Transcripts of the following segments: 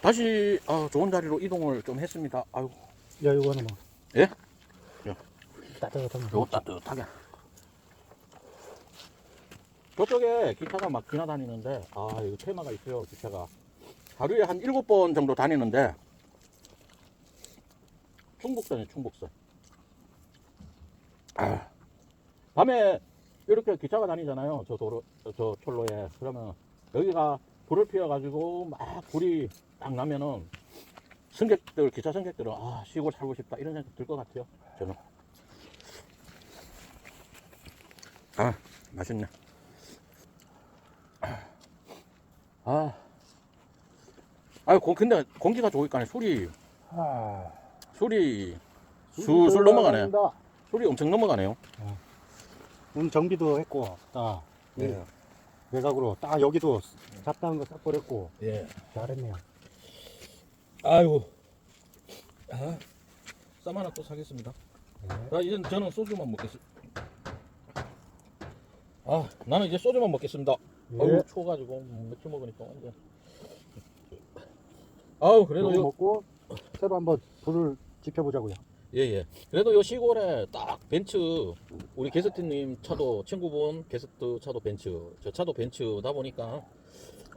다시 좋은 자리로 이동을 좀 했습니다. 아이고. 야, 이거 하나 뭐. 예? 따뜻한 거. 요거 따뜻하게. 저쪽에 기차가 막 지나다니는데 이거 테마가 있어요. 기차가 하루에 한 7번 정도 다니는데 충북선이에요. 충북선. 밤에 이렇게 기차가 다니잖아요. 저 도로, 저 철로에. 그러면 여기가 불을 피워가지고 막 불이 딱 나면은 승객들, 기차 승객들은 시골 살고 싶다 이런 생각 들 것 같아요. 저는. 맛있네. 근데 공기가 좋으니까 술이 술술 넘어가네. 술이 엄청 넘어가네요. 오늘 정비도 했고, 딱. 네. 외곽으로 딱 여기도 잡다한 거 싹 버렸고. 예. 잘했네요. 아이고. 쌈 하나 또 사겠습니다. 네. 이제 저는 소주만 먹겠습니다. 나는 이제 소주만 먹겠습니다. 예. 아유, 추워가지고 맥주 먹으니까 완전. 그래도 이거 먹고 새로 한번 불을 지펴보자고요. 예. 그래도 요 시골에 딱 벤츠, 우리 게스트님 차도, 친구분 게스트 차도 벤츠, 저 차도 벤츠다 보니까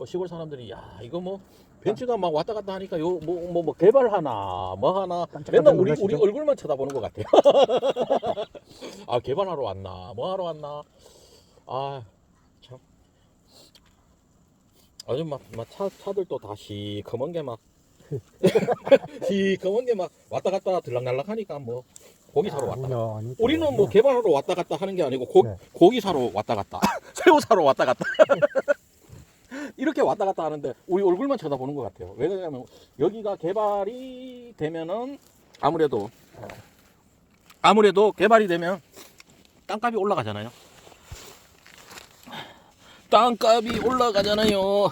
시골 사람들이 이거 뭐 벤츠가 막 왔다 갔다 하니까 뭐 개발하나 뭐 하나 맨날 우리 얼굴만 쳐다보는 것 같아요. 개발하러 왔나 뭐 하러 왔나. 참. 아주 막 차들도 다 시커먼 게 막 시커먼 게 막 왔다 갔다 들락날락 하니까 뭐 고기 사러 왔다. 우리는 뭐 개발하러 왔다 갔다 하는 게 아니고 고기 사러 왔다 갔다 새우 사러 왔다 갔다 이렇게 왔다 갔다 하는데 우리 얼굴만 쳐다보는 것 같아요. 왜 그러냐면 여기가 개발이 되면은 아무래도 개발이 되면 땅값이 올라가잖아요. 땅값이 올라가잖아요.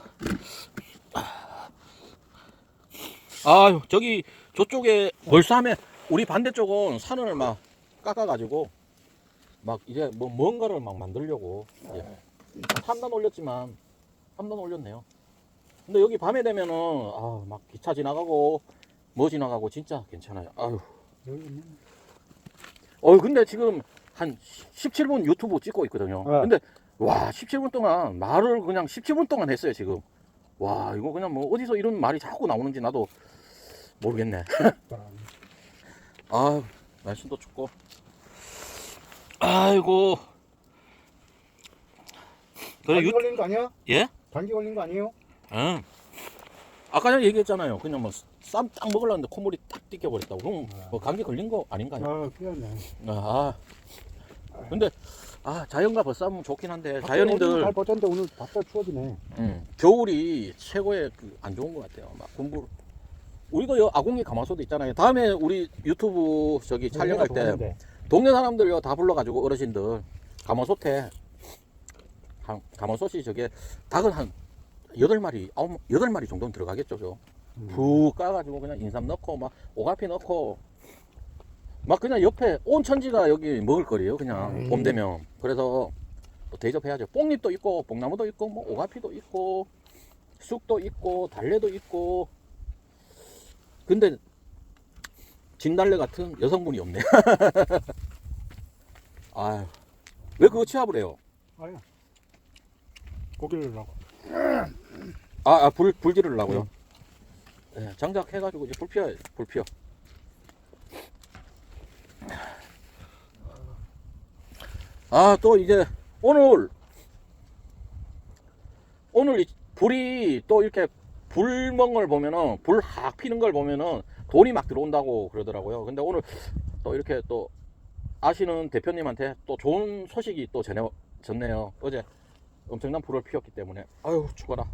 저쪽에 벌써 하면 우리 반대쪽은 산을 막 깎아가지고 막 이제 뭐 뭔가를 막 만들려고 3단 올렸지만 3단 올렸네요. 근데 여기 밤에 되면은 막 기차 지나가고 뭐 지나가고 진짜 괜찮아요. 근데 지금 한 17분 유튜브 찍고 있거든요. 근데 와 17분 동안 말을 그냥 17분 동안 했어요 지금. 와 이거 그냥 뭐 어디서 이런 말이 자꾸 나오는지 나도 모르겠네. 날씨도 춥고. 아이고. 감기 걸린 거 아니야? 예? 감기 걸린 거 아니에요? 응. 아까 전에 얘기했잖아요. 그냥 뭐 쌈 딱 먹으려는데 콧물이 딱 띠껴버렸다고. 그럼 뭐 감기 걸린 거 아닌가요? 피었네. 근데 자연과 벗싸면 좋긴 한데 자연인들 잘 버텼는데 오늘 바짝 추워지네. 겨울이 최고의 안 좋은 것 같아요. 막 공부. 우리도 아궁이 가마솥도 있잖아요. 다음에 우리 유튜브 촬영할 때 동네 사람들 다 불러가지고 어르신들 가마솥에 가마솥이 닭은 한 8마리, 8마리 정도는 들어가겠죠. 푹 까가지고 그냥 인삼 넣고 막 오가피 넣고 막 그냥 옆에 온 천지가 여기 먹을 거리에요. 그냥 봄 되면. 그래서 또 대접해야죠. 뽕잎도 있고 뽕나무도 있고 뭐 오가피도 있고 쑥도 있고 달래도 있고. 근데 진달래 같은 여성분이 없네. 왜 그거 취합을 해요? 고기를 넣고. 불 지르려고요? 네, 장작 해가지고 이제 불 피워야지. 불 피워. 또 이제 오늘 이 불이 또 이렇게 불 먹는 걸 보면은 불 확 피는 걸 보면은 돈이 막 들어온다고 그러더라고요. 근데 오늘 또 이렇게 또 아시는 대표님한테 또 좋은 소식이 또 전네요. 어제 엄청난 불을 피웠기 때문에. 추워라.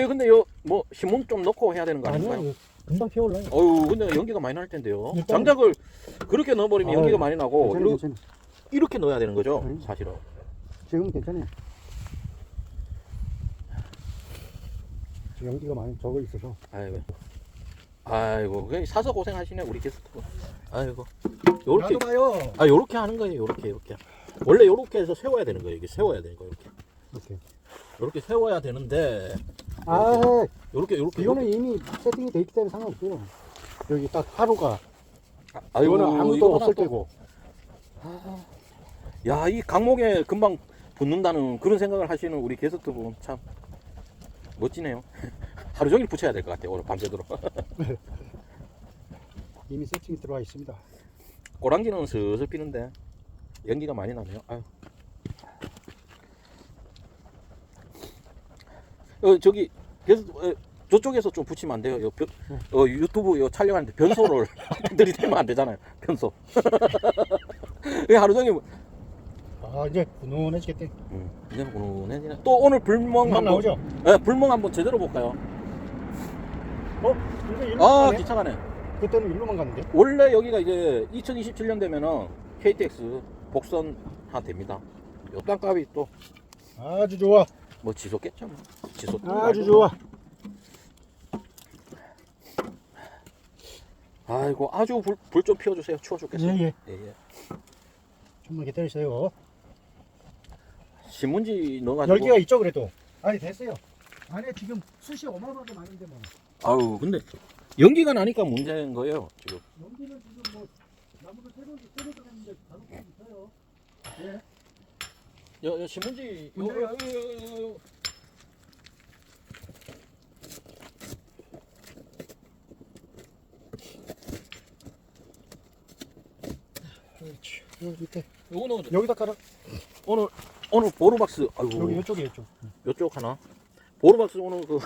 근데 뭐 신문 좀 넣고 해야 되는 거 아닌가요? 금방 피어올라요. 근데 연기가 많이 날 텐데요. 장작을 그렇게 넣어버리면 연기가 많이 나고 괜찮아. 이렇게 넣어야 되는 거죠, 사실은. 지금은 괜찮아요. 연기가 많이 적어 있어서. 아이고, 사서 고생하시네 우리 게스트. 요렇게 나도 봐요. 요렇게 하는 거예요. 요렇게. 원래 요렇게 해서 세워야 되는 거예요. 이게 세워야 되는 거예요. 이렇게 세워야 되는데 아, 요렇게 이거는 이미 세팅이 돼 있기 때문에 상관없어요. 여기 딱 하루가. 아이고, 이거는 아무도 이거 없을 하나 또- 때고. 야, 이 강목에 금방 붙는다는 그런 생각을 하시는 우리 게스트분 참 멋지네요. 하루 종일 붙여야 될 것 같아요. 오늘 밤새도록. 이미 세팅이 들어와 있습니다. 꼬랑지는 슬슬 피는데 연기가 많이 나네요. 아유. 저기 게스트 저쪽에서 좀 붙이면 안 돼요. 유튜브 촬영하는데 변소를 들이대면 안 되잖아요. 변소. 하루 종일 아, 이제 분운해지겠대. 이제 훈훈해지네. 또 오늘 불멍 금방 한번 나오죠? 네, 불멍 한번 제대로 볼까요? 이거 일로 아, 가네? 기차가네. 그때는 일로만 갔는데. 원래 여기가 이제 2027년 되면은 KTX 복선화 됩니다. 요 땅값이 또 뭐 아주 좋아. 지속겠죠. 뭐. 지속. 아주 좋아. 아이고, 아주 불 좀 피워주세요. 추워 죽겠어요. 예, 예. 예. 좀만 기다리세요. 신문지 넣어가지고. 열기가 있죠, 그래도. 아니, 됐어요. 안에 지금 숯이 어마어마하게 많은데 뭐. 아유, 근데 연기가 나니까 문제인 거예요. 지금. 연기는 지금 뭐 나무를 새로 들었는데 바로 있어요. 예. 신문지. 문제요? 그렇지. 여기 밑에. 요거는 여기다 깔아. 오늘 보루박스. 아이고. 여기 이쪽에 이쪽. 요쪽 하나. 보루박스 오늘 그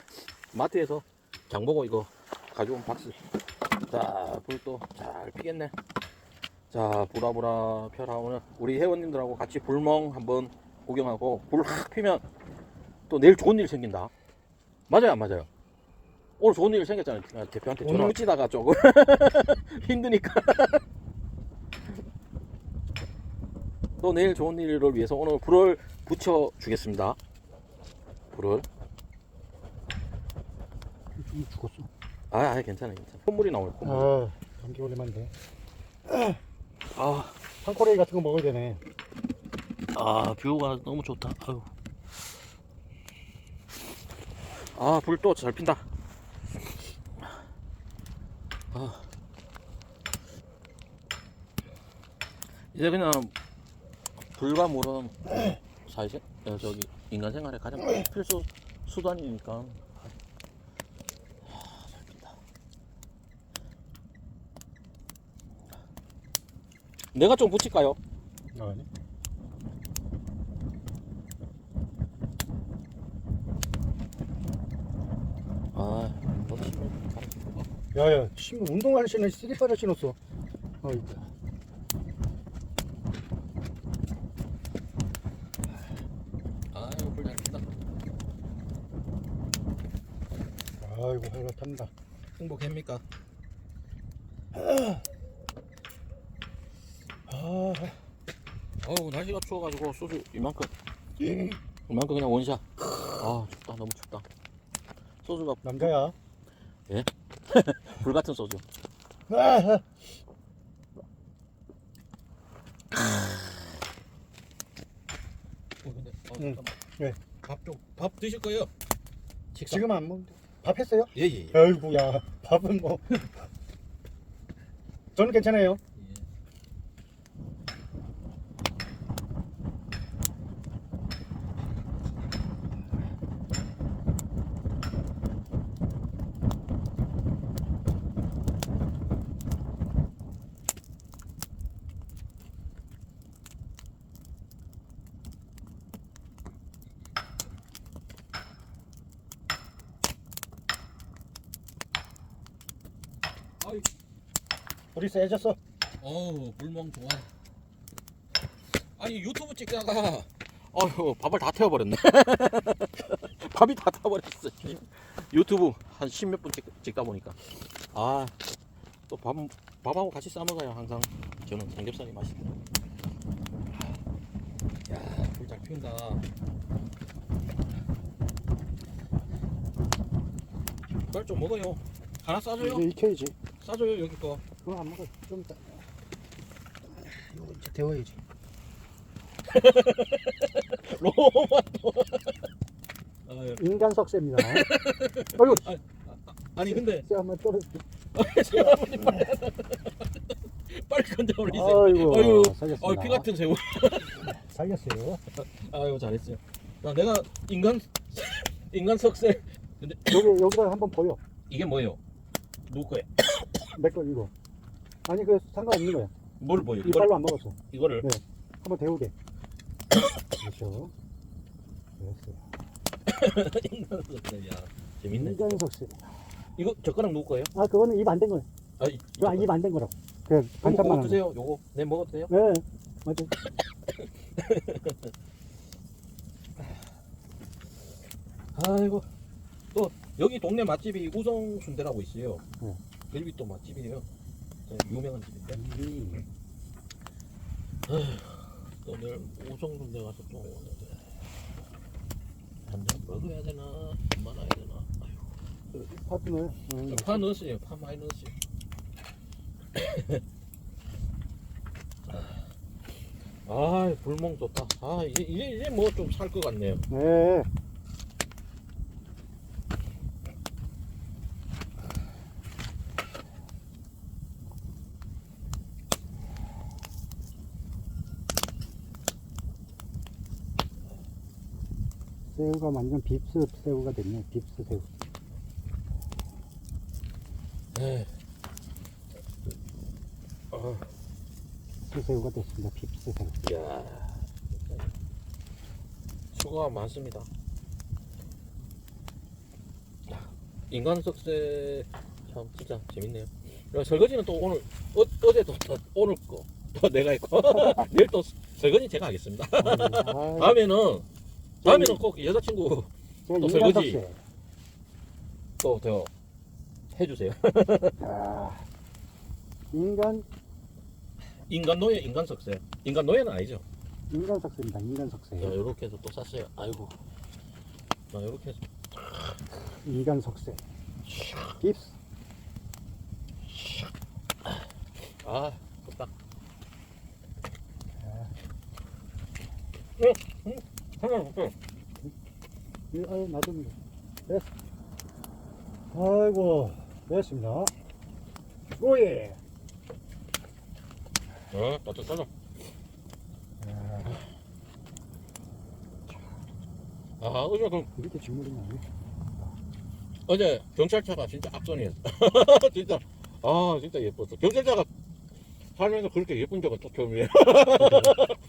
마트에서 장 보고 이거 가져온 박스. 자, 불 또 잘 피겠네. 자, 보라보라 펴라. 오늘 우리 회원님들하고 같이 불멍 한번 구경하고 불 확 피면 또 내일 좋은 일 생긴다. 맞아요, 안 맞아요? 오늘 좋은 일 생겼잖아요. 대표한테 전화 오늘- 붙이다가 조금 힘드니까. 또 내일 좋은 일을 위해서 오늘 불을 붙여 주겠습니다. 불을. 좀 죽었어. 괜찮아요. 콧물이 나와요. 콧물. 아, 감기 걸리면 돼. 아, 판코레이 같은 거 먹어야 되네. 뷰가 너무 좋다. 아유. 불 또 잘 핀다. 이제 그냥 불과 물은 사실 저기 인간 생활에 가장 필수 수단이니까. 잘 핀다. 내가 좀 붙일까요? 아니. 너도 신발 갈아입고. 야야, 신발 운동할 신는 슬리퍼를 신었어. 어이구. 불 잘 핀다. 아이고, 활발합니다. 행복합니까? 날씨가 추워가지고 소주 이만큼 그냥 원샷. 춥다. 너무 춥다. 소주가 남자야. 불 같은 소주. 아, 근데 응. 잠깐만. 네. 밥 드실 거예요? 식사? 지금 안 먹는데. 밥 했어요? 예. 아이고, 야, 밥은 뭐. 저는 괜찮아요. 우리 세졌어. 물멍 좋아. 아니 유튜브 찍다가 밥을 다 태워버렸네. 밥이 다 타버렸어. 유튜브 한 10몇 분 찍다 보니까 또 밥하고 같이 싸 먹어요. 항상 저는 삼겹살이 맛있더라고요. 야, 불 잘 피운다. 빨리 좀 먹어요. 하나 싸줘요. 이제 익혀야지. 싸줘요 여기 거. 그거 안 먹어. 좀 이따. 이거 이제 데워야지. 로마 또. 아유. 인간 석쇠입니다. 아이고, 아니 근데 쇠 한번 떨어져. 빨리 건져버리세요. 아이고, 아유, 살렸습니다. 피 같은 새우. 살렸어요. 아유 잘했어요. 야, 내가 인간 석쇠. 근데 여기다 한번 보여. 이게 뭐예요? 누구 거예요? 내 거 이거. 아니 그 상관없는 거야. 뭘 보여? 이빨로 안 먹었어. 이거를. 네. 한번 데우게. 그렇죠. 됐어요. 인간 석쇠. 야 재밌네. 인간 석쇠. 이거 젓가락 누구 거예요? 아 그거는 입 안 된 거예요. 아, 그거 입 안 된 거라고. 그 요거 반찬만 먹어도 한 거. 돼요? 요거 내 먹어도 돼요? 네. 맞아. 아이고 또 여기 동네 맛집이 우성 순대라고 있어요. 네. 여기 또 맛집이에요. 유명한 집인데. 또 내일 우성 순대 가서 또 오는데 한잔 먹어야 되나 말아야 되나. 아이고. 파트너. 파 넣었어요. 파 많이 넣었어요. 아 불멍 좋다. 아 이제 뭐 좀 살 것 같네요. 네. 새우가 완전 빕스 새우가 됐네. 빕스 새우. 네. 빕스 새우가 됐습니다. 빕스 새우. 이야, 수고가 많습니다. 인간 석쇠 참 진짜 재밌네요. 그리고 설거지는 또 오늘 어제도 또 오늘 거 또 내가 했고 내일 또 설거지 제가 하겠습니다. 다음에는 꼭 여자친구 제가 또 인간 설거지. 석쇠. 또 더 해주세요. 인간 노예, 인간 석쇠. 인간 노예는 아니죠. 인간 석쇠입니다. 인간 석쇠. 자, 요렇게 해서 또 쌌어요. 아이고. 자, 요렇게 해서. 인간 석쇠. 빕스. 아, 딱. 아유, 놔둡니다. 됐어. 아이고, 됐습니다. 오예. 따뜻하죠? 어제 이렇게 질문이 나네. 어제 경찰차가 진짜 악선이었어. 진짜. 진짜 예뻤어. 경찰차가 살면서 그렇게 예쁜 적은 또 처음이에요.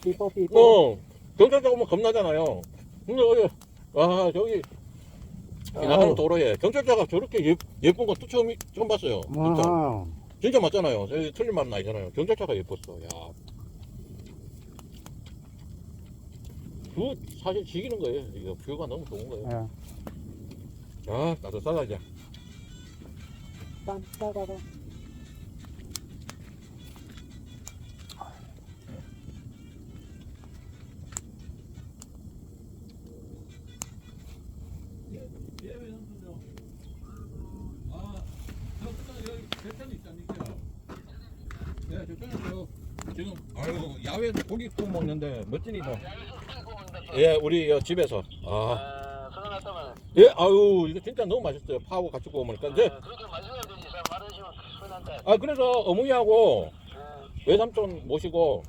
삐뽀 삐뽀. 경찰차 오면 겁나잖아요. 근데 어제, 저기, 나가는 도로에 경찰차가 저렇게 예쁜 건 또 처음 봤어요. 진짜. 아하. 진짜 맞잖아요. 틀린 말은 아니잖아요. 경찰차가 예뻤어. 야. 사실 지기는 거예요. 이거 뷰가 너무 좋은 거예요. 예. 따뜻하다 이제. 딴따라라. 지금 야외에서 고기 구워 먹는데 멋진이 뭐. 예, 우리 집에서. 예, 이거 진짜 너무 맛있어요. 파하고 같이 구워 먹으니까. 이제 그렇게 마셔야 되지. 잘 말하시면 편한데. 그래서 어머니하고 외삼촌 모시고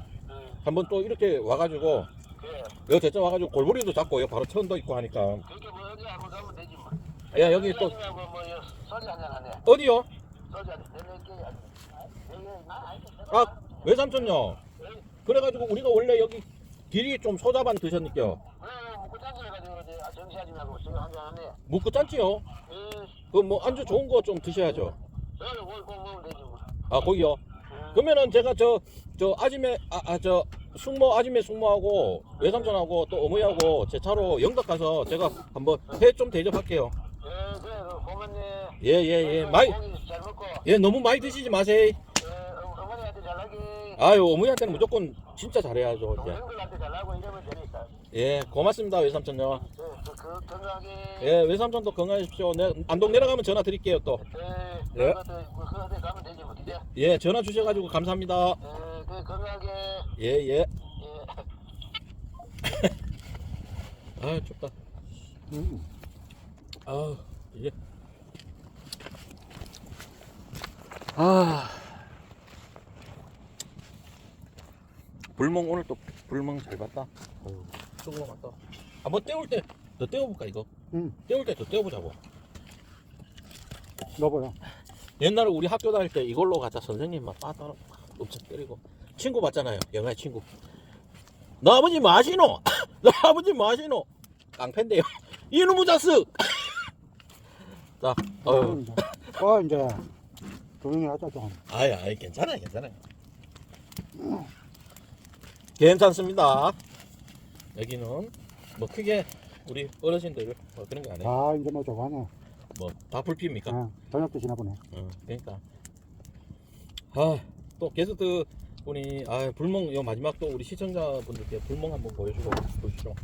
한번 또 이렇게 와가지고 그래. 여기 대전 와가지고 골보리도 잡고 여기 바로 천도 있고 하니까. 그렇게 뭐 어디 한번 가면 되지 뭐. 예, 여기 또 뭐 소리 한잔 하네. 어디요? 소리 한잔 내낼게. 외삼촌요. 그래가지고 우리가 원래 여기 길이 좀 소자반 드셨니까요. 먹고 짠지 해가지고 정시하지 말고 지금 한잔 하네. 묵고 짠지요. 그 뭐 안주 좋은 거 좀 드셔야죠. 뭐 먹으면 되지 뭐. 거기요. 그러면은 제가 저 아지매 숙모 아지매 숙모하고 외삼촌하고 또 어머니하고 제 차로 영덕 가서 제가 한번 회 좀 대접할게요. 그래 고맙네. 예. 많이 고기 잘 먹고. 너무 많이 드시지 마세요. 어머니한테 잘하기. 어머니한테는 무조건 진짜 잘해야죠. 이제. 형들한테 잘하고 이러면 되니까. 예, 고맙습니다 외삼촌요. 건강하게. 예, 외삼촌도 건강하십시오. 안동 내려가면 전화 드릴게요 또. 예. 그한테 가면 되지 뭐. 이제. 예, 전화 주셔가지고 감사합니다. 건강하게. 예. 춥다. 아, 이게. 아. 불멍 오늘 또 불멍 잘 봤다. 수고 많다. 한번 떼울 때 더 떼어볼까 이거? 응. 떼울 때 더 떼어보자고. 넣어봐요. 옛날에 우리 학교 다닐 때 이걸로 갖다 선생님 막 빠따라 엄청 때리고 친구 봤잖아요. 영화의 친구. 너 아버지 마시노? 너 아버지 마시노? 깡패인데요. 이놈의 자식. 자, 이제 조용히 하자 좀. 아이 괜찮아요. 괜찮습니다. 여기는 뭐 크게 우리 어르신들 뭐 그런 거 안 해요. 아 이제 뭐 저거 하네. 뭐 다 불피입니까? 아, 저녁 드시나 보네. 그러니까 또 게스트 분이 불멍 요 마지막 또 우리 시청자분들께 불멍 한번 보여주고 보시죠.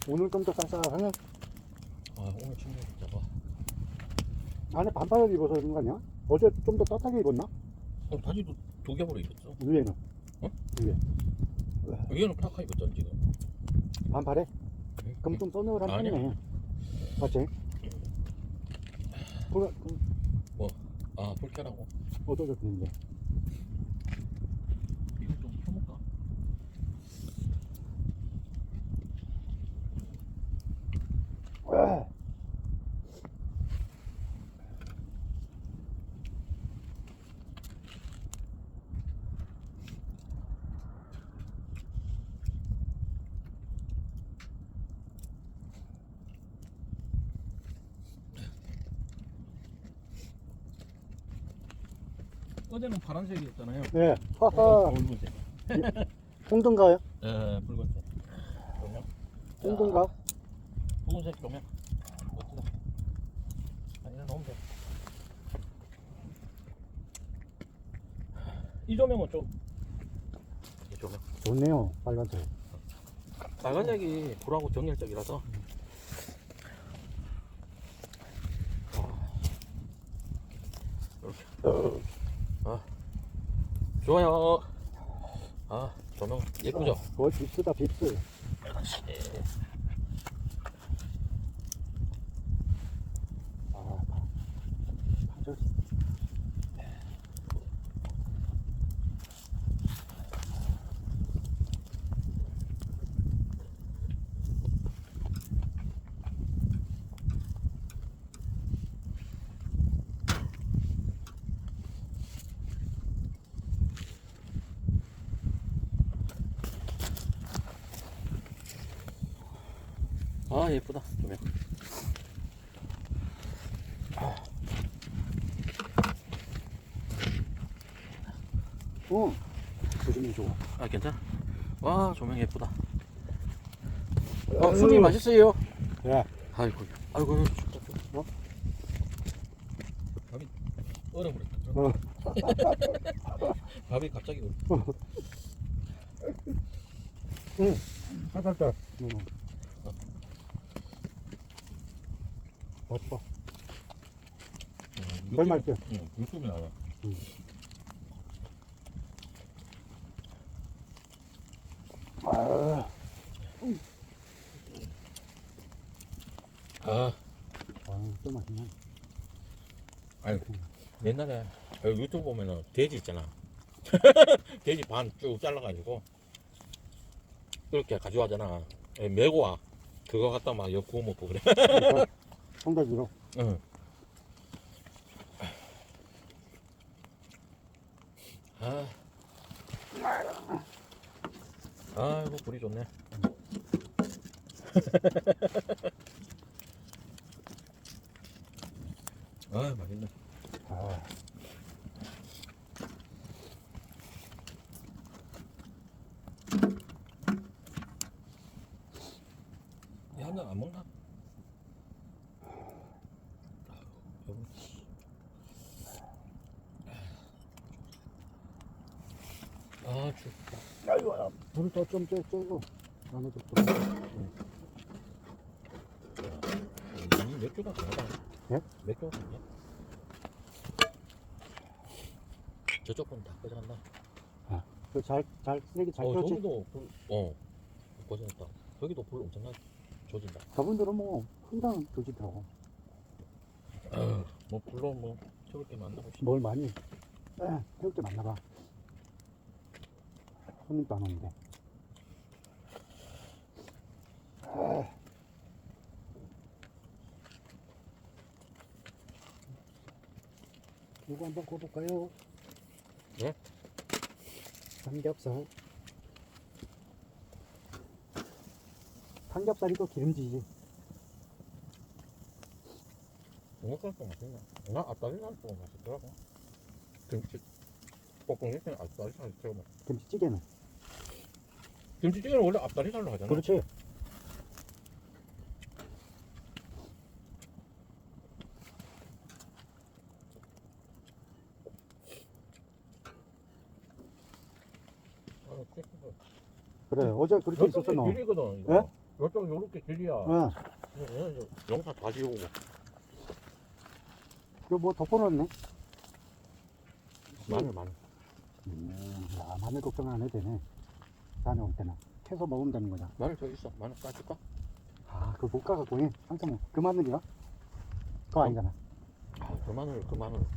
오늘 좀 더 쌀쌀하네. 오늘 춥네 진짜. 안에 반팔을 입어서 그런 거 아니야? 어제 좀 더 따뜻하게 입었나? 바지도 두 겹으로 입었어. 위에는. 어? 위에. 위에는 파카 입었잖아 지금. 반팔에? 그럼 좀 서늘한 아니야. 편이네. 맞지? 그래, 불쾌라고. 어떠셨는데? 이거 좀 펴볼까? 어제는 파란색이었잖아요. 네. 하하. 붉은색. 홍등가요? 붉은색. 조명. 홍등가? 붉은색 조명. 멋지다. 이래 놓으면 돼. 이 조명은 좀. 이 조명. 좋네요. 빨간색. 빨간색이 불하고 정열적이라서. 이렇게. 좋아요. 조명 예쁘죠? 거의 빕스다, 빕스. 맞아. 예쁘다 조명. 조심히 좋아. 괜찮아. 와 조명 예쁘다. 술이 맛있어요. 예. 아이고 춥다. 밥이 얼어버렸다. 밥이 갑자기 살살. 맛있어. 별 맛있어. 육즙이 나와. 또 맛있네. 옛날에 유튜브 보면은 돼지 있잖아. 돼지 반 쭉 잘라가지고 이렇게 가져가잖아. 메고 와. 그거 갖다 막 구워 먹고 그래. 성다지로. 응. 이거 불이 좋네. 맛있네. 이 한 잔 안 먹나? 춥다. 아이고, 불을 더좀 쬐고. 나는 좀 이 맥주가 강하다. 예? 맥주가 강해. 저쪽 건 다 꺼져간다. 잘, 쓰레기 잘 펴지. 저기도 불, 꺼져졌다. 저기도 불 엄청나. 조진다. 저분들은 뭐 항상 조지더라고. 뭐 불러 뭐 태울 때 만나고 싶어. 뭘 많이 태울 때 만나봐. 손님도 안 오는데. 이거 한번 구워볼까요? 예? 삼겹살. 삼겹살이 또 기름지지. 중국산도 맛있네. 나 앞다리살도 맛있더라고. 김치 볶음김치는 앞다리살 들어가. 김치찌개는. 김치찌개는 원래 앞다리살로 하잖아. 그렇지. 그래, 어제 그렇게 있었어, 너. 길이거든. 예? 이쪽 요렇게 길이야. 응. 영상 다 지우고. 이거 뭐 덮어놨네. 마늘. 야, 마늘 걱정 안 해도 되네. 다녀올 때는. 캐서 먹으면 되는 거냐. 마늘 저 있어. 마늘 까줄까? 아, 그거 못 가갖고, 한참 그 마늘이야? 그거 아니잖아. 그 마늘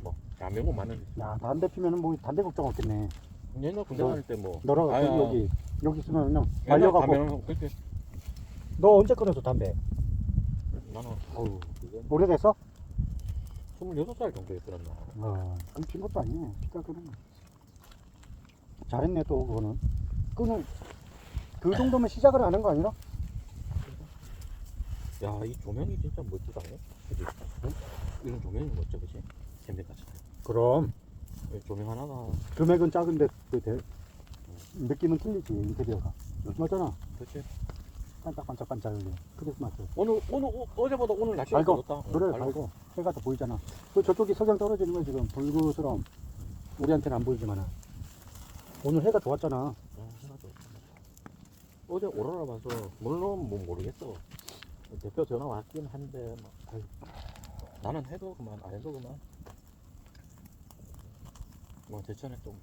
뭐 야명고 마늘. 야, 담배 피면은 뭐 담배 걱정 없겠네. 옛날 군대 너- 다닐 때 뭐. 너랑 아야. 여기 있으면 그냥 말려갖고. 그렇게 너 언제 끊었어, 담배? 나는 어우 그게 오래됐어? 26살 정도에 끊었나. 그럼 핀 것도 아니네. 피가 끄는 거. 잘했네, 또, 그거는. 그 정도면 시작을 하는 거 아니라? 야, 이 조명이 진짜 멋지다. 그지? 응? 이런 조명이 멋져, 그지? 캠핑카처럼. 그럼. 이 조명 하나가, 금액은 작은데, 느낌은 틀리지, 인테리어가. 맞잖아. 그치? 반짝반짝반짝, 크리스마스. 어제보다 오늘 날씨가 밝고, 좋다. 그래, 밝고. 해가 더 보이잖아. 저쪽이 석양 떨어지는 거야, 지금. 불그스러움. 우리한테는 안 보이지만. 오늘 해가 좋았잖아. 해가 좋다. 어제 오로라 봐서, 물론 뭐 모르겠어. 대표 전화 왔긴 한데, 막, 아유, 나는 해도 그만, 안 해도 그만. 뭐, 대천에 좀.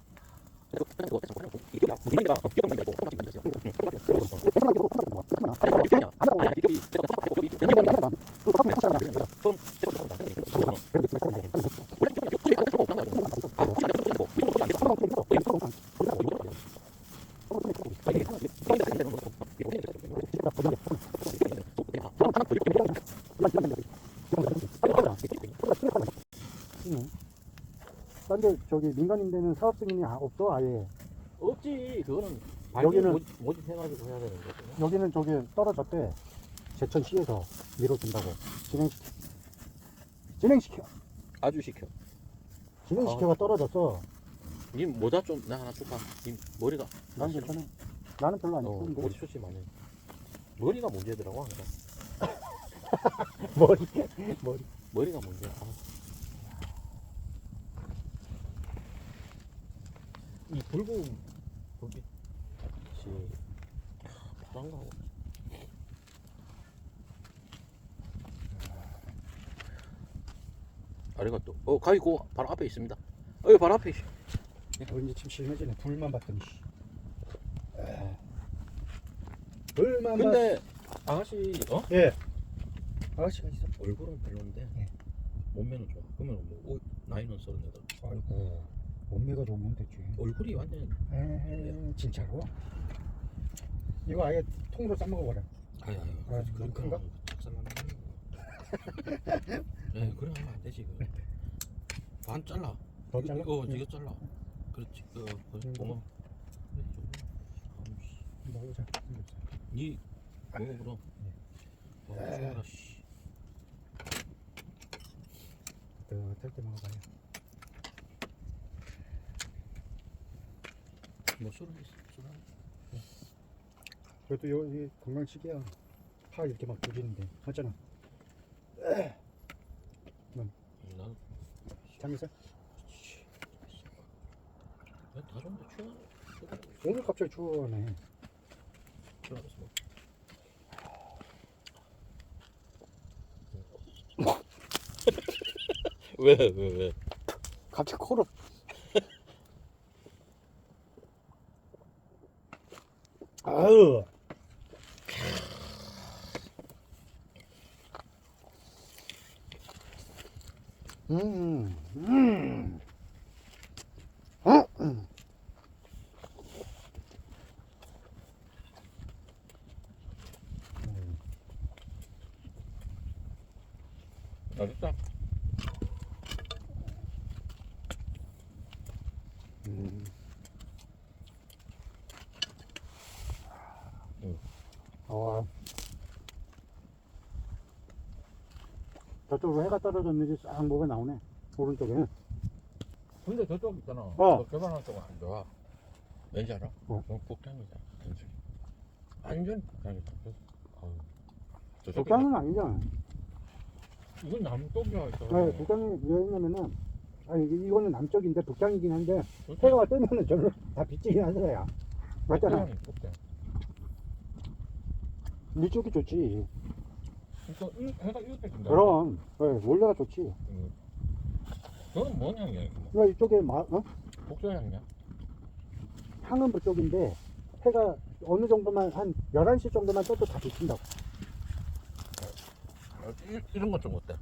딴데 저기 민간인 데는 사업 승인이 없어, 아예. 없지, 그거는. 여기는- 모집해가지고 해야 되는 거지. 여기는 저기 떨어졌대. 제천시에서 밀어준다고. 진행시켜. 아주 시켜. 진행시켜가 떨어졌어. 님 모자 좀 나 하나 줄까? 님 머리가 난 괜찮아. 나는 별로 안 예쁜데. 머리 숱이 많네. 머리가 문제더라고 항상. 머리. 머리가 문제야. 이 붉은 불빛이 파란 거하고. 아리가또. 가위고 바로 앞에 있습니다. 바로 앞에. 이제 좀 심해지네. 불만 봤더니. 불만 근데 아가씨 예. 아가씨가 있어. 얼굴은 별론데 예. 몸매는 좋아. 그러면 뭐 나이는 38. 아이고. 몸매가 좋으면 됐지. 얼굴이 완전 진짜로? 이거 아예 통으로 싸먹어버려. 아유 그런 건가? 작살나는 네, 그래 하면 안 되지. 반 잘라. 더 잘라? 이거 잘라. 그렇지. 고마. 먹어보자. 니 먹어 그럼. 먹어라 씨. 뜰때 먹어봐요. 뭐 술은 있어. 술은. 그래도 여기 건강식이야. 파 이렇게 막 조지는데. 맞잖아. 난 잠있어? 다 좋은데 추워. 오늘 갑자기 추워하네. 추워서 뭐. 왜? 갑자기 코로. 아유. 음. 맛있다. 저쪽으로 해가 떨어졌는지 싹 뭐가 나오네. 오른쪽에. 근데 저쪽 있잖아. 어. 개발한 쪽은 안 좋아. 왠지 알아? 어. 북향이잖아. 완전 북향이다. 북한은 아니잖아. 이건 남쪽이야. 네, 북한이 왜 했냐면은, 아니, 이거는 남쪽인데 북한이긴 한데, 해가 뜨면은 저로 다 빗질이 하더라야. 맞잖아. 북향. 이쪽이 좋지. 그러니까 해가 이렇게 뜬다. 그럼, 네, 원래가 좋지. 너는 뭔 향이야? 이거? 그러니까 이쪽에 복조 향이야? 향은 그쪽인데, 해가 어느 정도만, 한 11시 정도만 떠도 다 비친다고. 이런 건 좀 어때?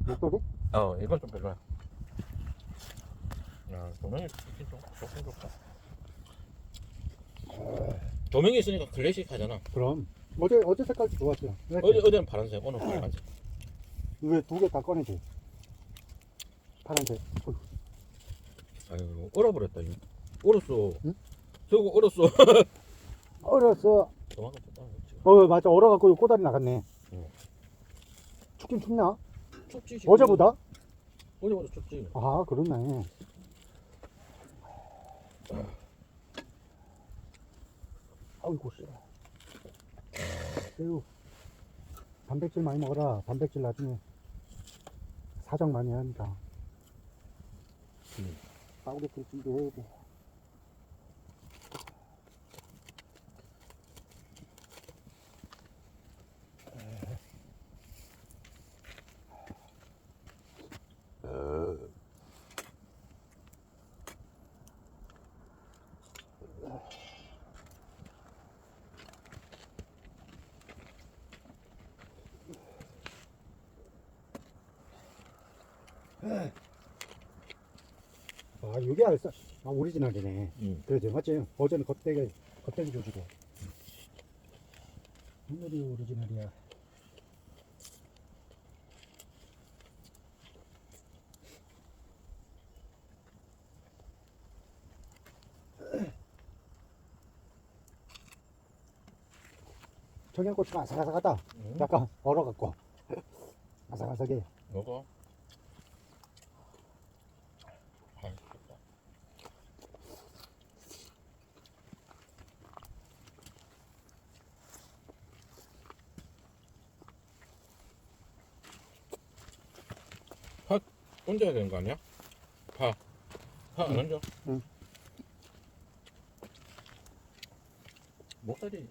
목소리? 이건 좀 별로야. 야, 조명이 좋긴 좋긴 좋다. 조명이 있으니까 클래식 하잖아. 그럼. 어제 색깔도 좋았어요. 어제는 파란색, 오늘 빨간색. 왜 두 개 다 꺼내지? 파란색. 아유, 얼어버렸다. 이거. 얼었어. 응? 저거 얼었어. 얼었어. 도망가 줬다. 맞아. 얼어갖고 꼬다리 나갔네. 응. 춥긴 춥나? 춥지. 어제보다? 어제보다 춥지. 아, 그러네. 아이고, 씨. 새우. 단백질 많이 먹어라. 단백질 나중에 사정 많이 하니까. 파우리풀 준비해야 돼. 아, 이게 오리지널이네. 응. 그러지, 맞지? 어제는 겉대기 줘주고. 오늘이 오리지널이야. 청양고추가 아삭아삭하다. 응. 약간 얼어갖고. 아삭아삭해. 먹어. 맛있겠다. 파 얹어야 되는 거 아니야? 파 안 얹어? 응. 목살이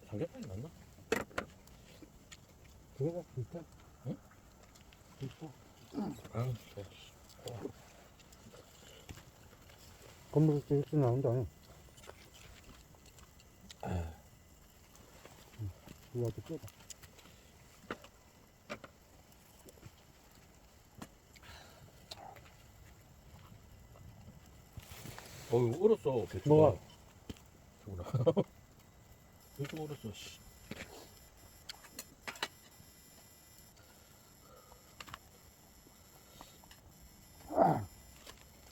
삼겹살이 낫나? 그게 다 비슷해. 응? 비슷해. 아유, 건물 일찍 나온다. 이거 아주 깨다. 어휴, 얼었어. 배추가. 뭐가? 죽으라. 배추가 얼었어. 씨.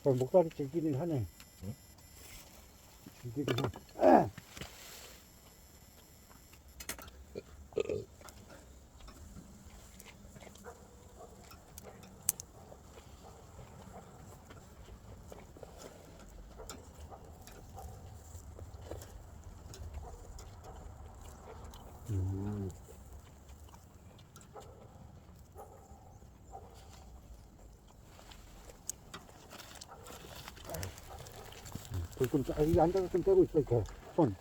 목살이 질기긴 하네. 응? 질기긴 해. 불 좀, 여기 앉아서 좀 떼고 있어, 이렇게. 손.